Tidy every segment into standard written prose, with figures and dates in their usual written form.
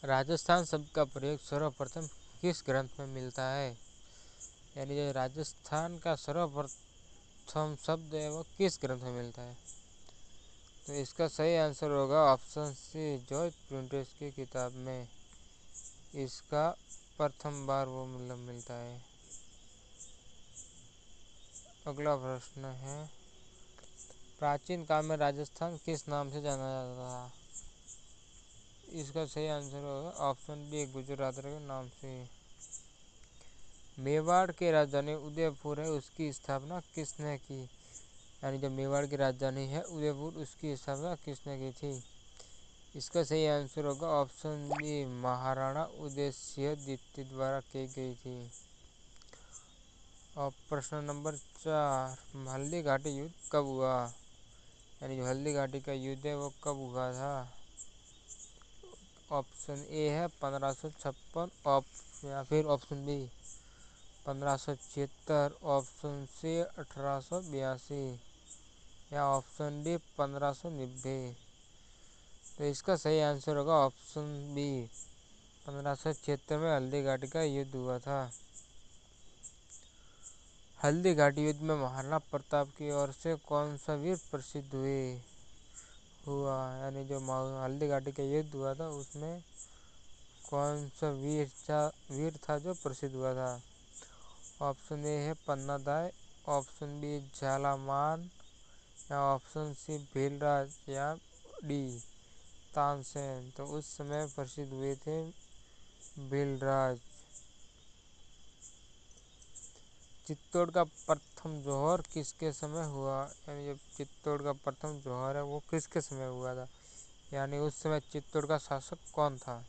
राजस्थान शब्द का प्रयोग सर्वप्रथम किस ग्रंथ में मिलता है? यानी जो राजस्थान का सर्वप्रथम शब्द है वो किस ग्रंथ में मिलता है? तो इसका सही आंसर होगा ऑप्शन सी, जॉर्ज प्रिंटेस की किताब में इसका प्रथम बार वो मिलता है। अगला प्रश्न है, प्राचीन काल में राजस्थान किस नाम से जाना जाता था? इसका सही आंसर होगा ऑप्शन बी, गुजरात के नाम से। मेवाड़ की राजधानी उदयपुर है, उसकी स्थापना किसने की? यानी जो मेवाड़ की राजधानी है उदयपुर, उसकी स्थापना किसने की थी? इसका सही आंसर होगा ऑप्शन बी, महाराणा उदय सिंह द्वितीय द्वारा की गई थी। और प्रश्न नंबर 4, हल्दी घाटी युद्ध कब हुआ? यानी जो हल्दी घाटी का युद्ध है वो कब हुआ था? ऑप्शन ए है 1556, या फिर ऑप्शन बी 1576, ऑप्शन सी 1882, या ऑप्शन डी 1590। तो इसका सही आंसर होगा ऑप्शन बी, 1576 में हल्दी घाटी का युद्ध हुआ था। हल्दी घाटी युद्ध में महाराणा प्रताप की ओर से कौन सा वीर प्रसिद्ध हुआ? यानी जो हल्दी घाटी का युद्ध हुआ था उसमें कौन सा वीर था जो प्रसिद्ध हुआ था? ऑप्शन ए है पन्नादाय, ऑप्शन बी झालामान, या ऑप्शन सी भीलराज, या डी तानसेन। तो उस समय प्रसिद्ध हुए थे भीलराज। चित्तौड़ का प्रथम जौहर किसके समय हुआ? यानी जब चित्तौड़ का प्रथम जौहर है वो किसके समय हुआ था? यानी उस समय चित्तौड़ का शासक कौन था?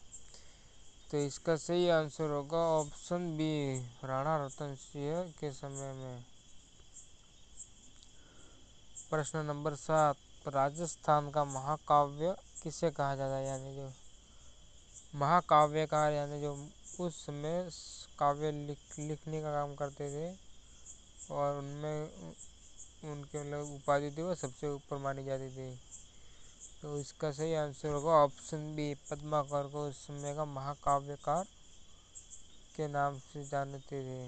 तो इसका सही आंसर होगा ऑप्शन बी, राणा रतन सिंह के समय में। प्रश्न नंबर 7, राजस्थान का महाकाव्य किसे कहा जाता है? यानी जो महाकाव्यकार, यानी जो उस समय काव्य लिखने का काम करते थे और उनमें उनके मतलब उपाधि थी वो सबसे ऊपर मानी जाती थी। तो इसका सही आंसर होगा ऑप्शन बी, पद्माकर को उस समय का महाकाव्यकार के नाम से जानते थे।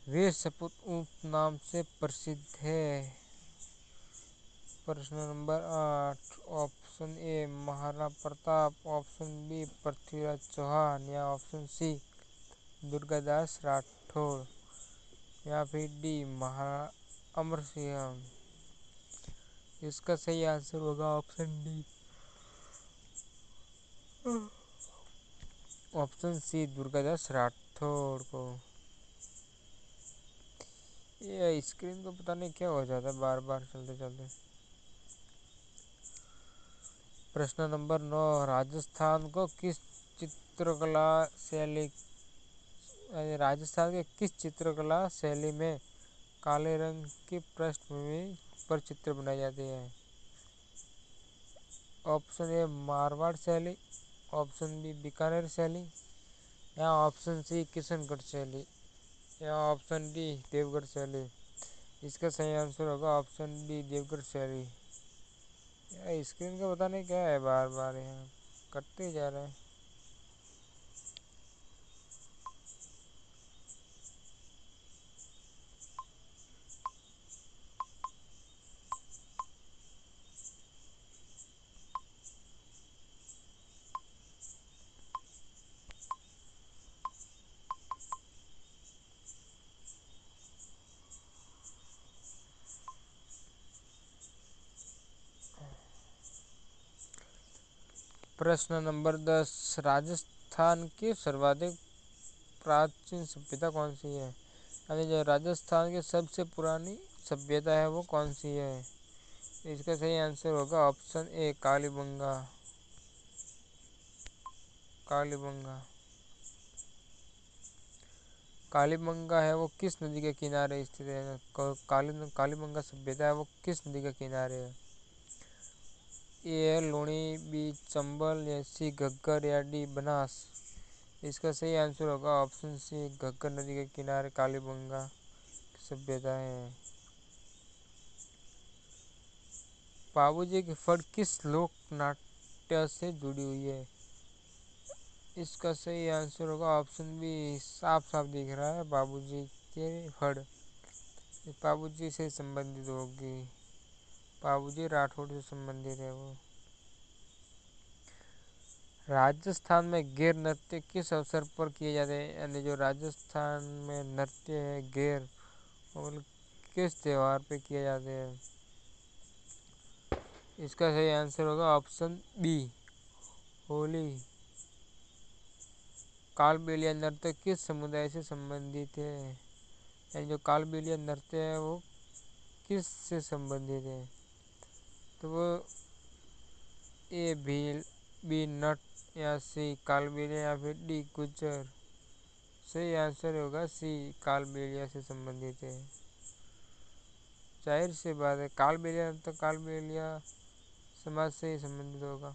वे सपूत उपनाम से प्रसिद्ध है। प्रश्न number 8, option A Maharana Pratap, option B Prithviraj Chauhan, या ऑप्शन सी दुर्गादास राठौड़, या फिर डी अमर सिंह। इसका सही आंसर होगा option D, option C Durgadas Rathore को। ये स्क्रीन को पता नहीं क्या हो जाता है बार बार चलते चलते। प्रश्न नंबर 9, राजस्थान को किस चित्रकला शैली राजस्थान के किस चित्रकला शैली में काले रंग की पृष्ठभूमि पर चित्र बनाए जाते हैं? ऑप्शन ए मारवाड़ शैली, ऑप्शन बी बीकानेर शैली, या ऑप्शन सी किशनगढ़ शैली, या ऑप्शन डी देवगढ़ शैली। इसका सही आंसर होगा ऑप्शन डी देवगढ़ शैली। स्क्रीन का पता नहीं क्या है बार बार यहाँ कटते जा रहे हैं। प्रश्न नंबर 10, राजस्थान की सर्वाधिक प्राचीन सभ्यता कौन सी है? यानी जो राजस्थान की सबसे पुरानी सभ्यता है वो कौन सी है? इसका सही आंसर होगा ऑप्शन ए कालीबंगा। कालीबंगा कालीबंगा है वो किस नदी के किनारे स्थित है? कालीबंगा सभ्यता है वो किस नदी के किनारे है? ए लूणी, बी चंबल, या सी घग्गर, या डी बनास। इसका सही आंसर होगा ऑप्शन सी, घग्गर नदी के किनारे कालीबंगा सभ्यता है। बाबूजी की फड़ किस लोक नाट्य से जुड़ी हुई है? इसका सही आंसर होगा ऑप्शन बी। साफ साफ दिख रहा है बाबूजी के फड़ बाबूजी से संबंधित होगी। बाबूजी राठौड़ से संबंधित है वो। राजस्थान में गैर नृत्य किस अवसर पर किए जाते हैं? यानी जो राजस्थान में नृत्य है गैर, और किस त्योहार पे किए जाते हैं? इसका सही आंसर होगा ऑप्शन बी, होली। कालबेलिया नृत्य किस समुदाय से संबंधित है? यानी जो कालबेलिया नृत्य है वो किस से संबंधित है? तो वो ए भील, बी नट, या सी कालबेलिया, या फिर डी गुज्जर। सही आंसर होगा सी, कालबेलिया से संबंधित है। जाहिर सी बात है, कालबेलिया तो कालबेलिया समाज से ही संबंधित होगा।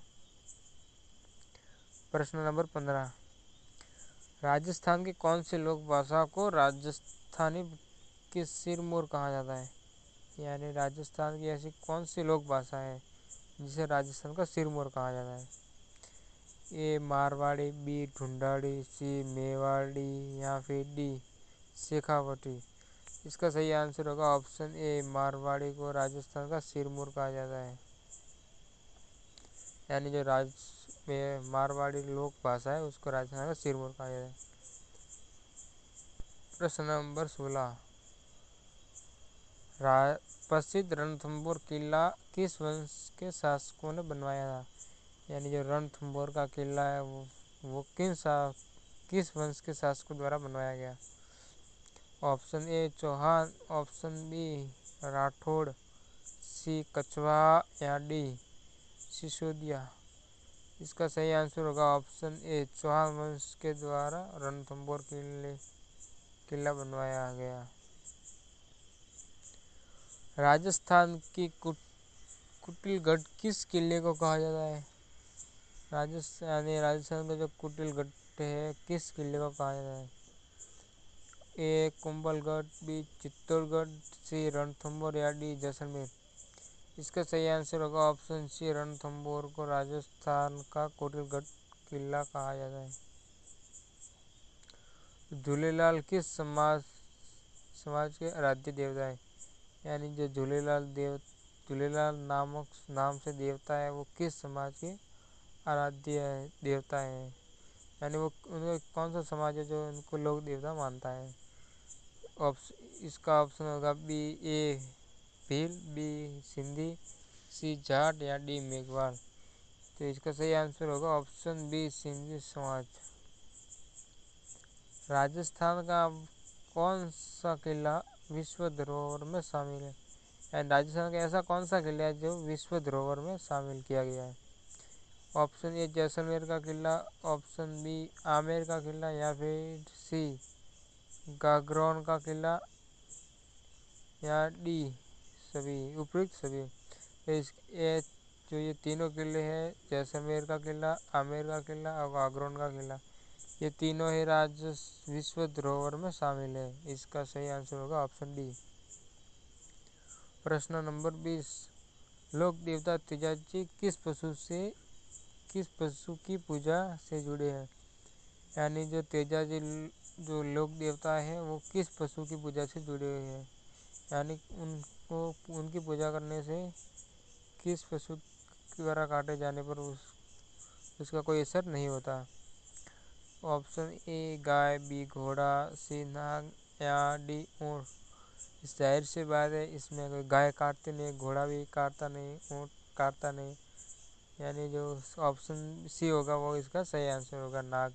प्रश्न नंबर 15, राजस्थान की कौन सी लोक भाषा को राजस्थानी के सिरमौर कहा जाता है? यानी राजस्थान की ऐसी कौन सी लोक भाषा है जिसे राजस्थान का सिरमौर कहा जाता है? ए मारवाड़ी, बी ढूंढाड़ी, सी मेवाड़ी, या फिर डी शेखावटी। इसका सही आंसर होगा ऑप्शन ए, मारवाड़ी को राजस्थान का सिरमौर कहा जाता है। यानी जो मारवाड़ी लोक भाषा है उसको राजस्थान का सिरमौर कहा जाता है। प्रश्न नंबर 16, प्रसिद्ध रणथंभौर किला किस वंश के शासकों ने बनवाया था? यानी जो रणथंभौर का किला है वो किस वंश के शासकों द्वारा बनवाया गया? Option A Chauhan, option B Rathore, C Kachhwaha, या डी सिसोदिया। इसका सही आंसर होगा ऑप्शन ए, चौहान वंश के द्वारा रणथंभौर किला बनवाया गया। राजस्थान की कुटिलगढ़ किस किले को कहा जाता है? राजस्थान का जो कुटिलगढ़ है किस किले को कहा जाता है? ए कुंभलगढ़, बी चित्तौड़गढ़, सी रणथंभौर, या डी जैसलमेर। इसका सही आंसर होगा ऑप्शन सी, रणथंभौर को राजस्थान का कुटिलगढ़ किला कहा जाता है। झूलेलाल किस समाज के आराध्य देवता है? यानी जो झूलेलाल नामक नाम से देवता है वो किस समाज के आराध्य देवता है? यानी वो उनका कौन सा समाज है जो उनको लोक देवता मानता है? इसका ऑप्शन होगा बी, ए भील, बी सिंधी, सी जाट, या डी मेघवाल। तो इसका सही आंसर होगा ऑप्शन बी, सिंधी समाज। राजस्थान का कौन सा किला विश्व धरोहर में शामिल है? एंड राजस्थान का ऐसा कौन सा किला है जो विश्व धरोहर में शामिल किया गया है? ऑप्शन ए जैसलमेर का किला, ऑप्शन बी आमेर का किला, या फिर सी गागरोन का किला, या डी सभी उपयुक्त सभी। जो ये तीनों किले हैं, जैसलमेर का किला, आमेर का किला और गागरोन का किला, ये तीनों ही राज्य विश्व धरोहर में शामिल है। इसका सही आंसर होगा ऑप्शन डी। प्रश्न नंबर 20, लोक देवता तेजाजी किस पशु की पूजा से जुड़े हैं? यानी जो तेजाजी जो लोक देवता है वो किस पशु की पूजा से जुड़े हुए हैं? यानी उनकी पूजा करने से किस पशु द्वारा काटे जाने पर उसका कोई असर नहीं होता? ऑप्शन ए गाय, बी घोड़ा, सी नाग, या डी ऊँट। जाहिर सी बात है इसमें कोई गाय काटती नहीं, घोड़ा भी काटता नहीं, ऊँट काटता नहीं। यानी जो ऑप्शन सी होगा वो इसका सही आंसर होगा, नाग